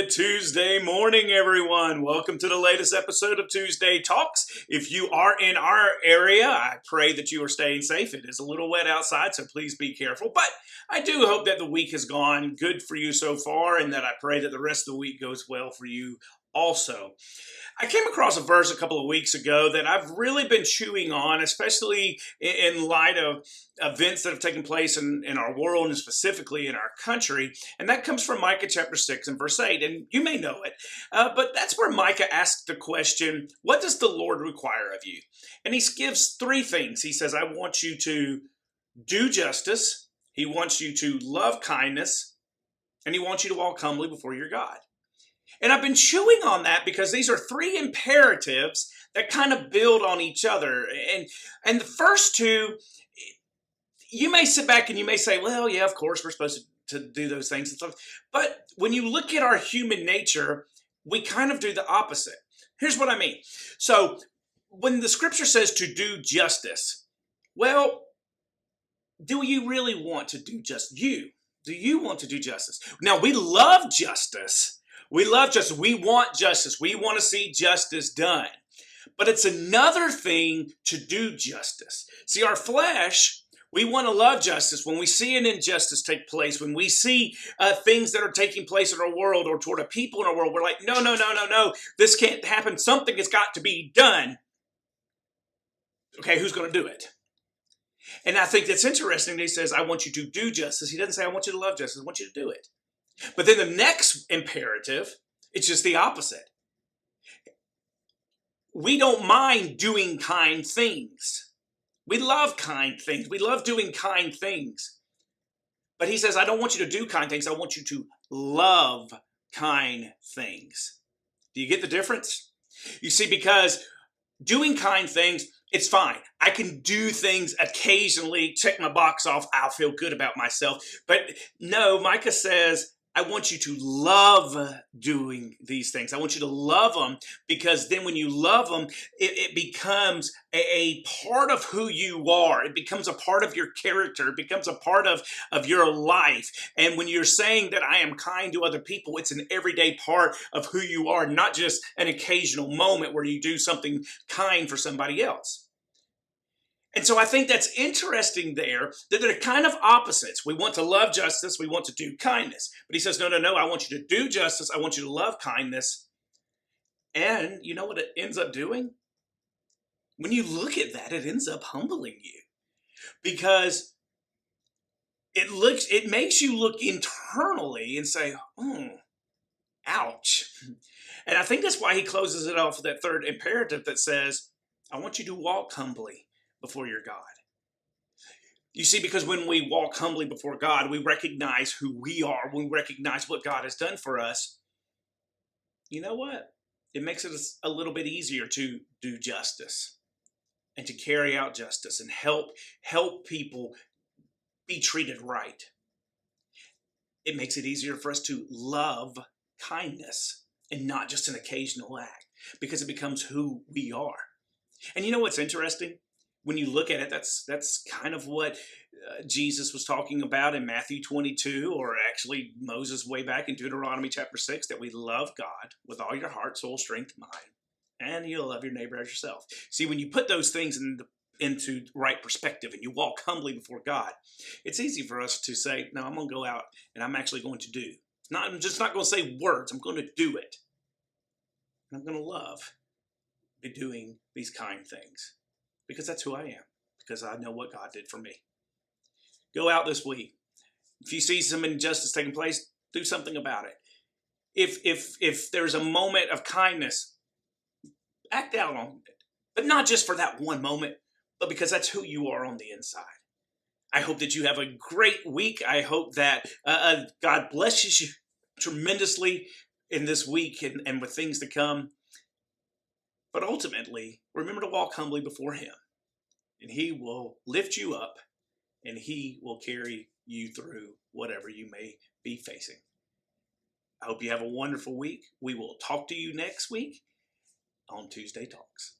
Good Tuesday morning, everyone. Welcome to the latest episode of Tuesday Talks. If you are in our area, I pray that you are staying safe. It is a little wet outside, so please be careful. But I do hope that the week has gone good for you so far, and that I pray that the rest of the week goes well for you also. I came across a verse a couple of weeks ago that I've really been chewing on, especially in light of events that have taken place in our world and specifically in our country. And that comes from Micah chapter 6 and verse 8. And you may know it, but that's where Micah asks the question, what does the Lord require of you? And he gives three things. He says, I want you to do justice. He wants you to love kindness. And he wants you to walk humbly before your God. And I've been chewing on that because these are three imperatives that kind of build on each other. And the first two, you may sit back and you may say, well, yeah, of course, we're supposed to do those things and stuff. But when you look at our human nature, we kind of do the opposite. Here's what I mean. So when the scripture says to do justice, well, do you really want to do just you? Do you want to do justice? Now, we love justice. We love justice. We want justice. We want to see justice done. But it's another thing to do justice. See, our flesh, we want to love justice. When we see an injustice take place, when we see things that are taking place in our world or toward a people in our world, we're like, no. This can't happen. Something has got to be done. Okay, who's going to do it? And I think that's interesting that he says, I want you to do justice. He doesn't say, I want you to love justice. I want you to do it. But then the next imperative, it's just the opposite. We don't mind doing kind things. We love kind things. We love doing kind things. But he says, I don't want you to do kind things. I want you to love kind things. Do you get the difference? You see, because doing kind things, it's fine. I can do things occasionally, check my box off. I'll feel good about myself. But no, Micah says, I want you to love doing these things. I want you to love them, because then when you love them, it becomes a part of who you are. It becomes a part of your character. It becomes a part of your life. And when you're saying that I am kind to other people, it's an everyday part of who you are, not just an occasional moment where you do something kind for somebody else. And so I think that's interesting there, that they're kind of opposites. We want to love justice. We want to do kindness. But he says, no, I want you to do justice. I want you to love kindness. And you know what it ends up doing? When you look at that, it ends up humbling you, because it makes you look internally and say, oh, ouch. And I think that's why he closes it off with that third imperative that says, I want you to walk humbly before your God. You see, because when we walk humbly before God, we recognize who we are. We recognize what God has done for us. You know what? It makes it a little bit easier to do justice and to carry out justice and help people be treated right. It makes it easier for us to love kindness and not just an occasional act, because it becomes who we are. And you know what's interesting? When you look at it, that's kind of what Jesus was talking about in Matthew 22, or actually Moses way back in Deuteronomy chapter 6, that we love God with all your heart, soul, strength, mind, and you'll love your neighbor as yourself. See, when you put those things into right perspective and you walk humbly before God, it's easy for us to say, no, I'm going to go out and I'm actually going to do. I'm just not going to say words. I'm going to do it. And I'm going to love be doing these kind things. Because that's who I am. Because I know what God did for me. Go out this week. If you see some injustice taking place, do something about it. If there's a moment of kindness, act out on it. But not just for that one moment, but because that's who you are on the inside. I hope that you have a great week. I hope that God blesses you tremendously in this week and with things to come. But ultimately, remember to walk humbly before him, and he will lift you up, and he will carry you through whatever you may be facing. I hope you have a wonderful week. We will talk to you next week on Tuesday Talks.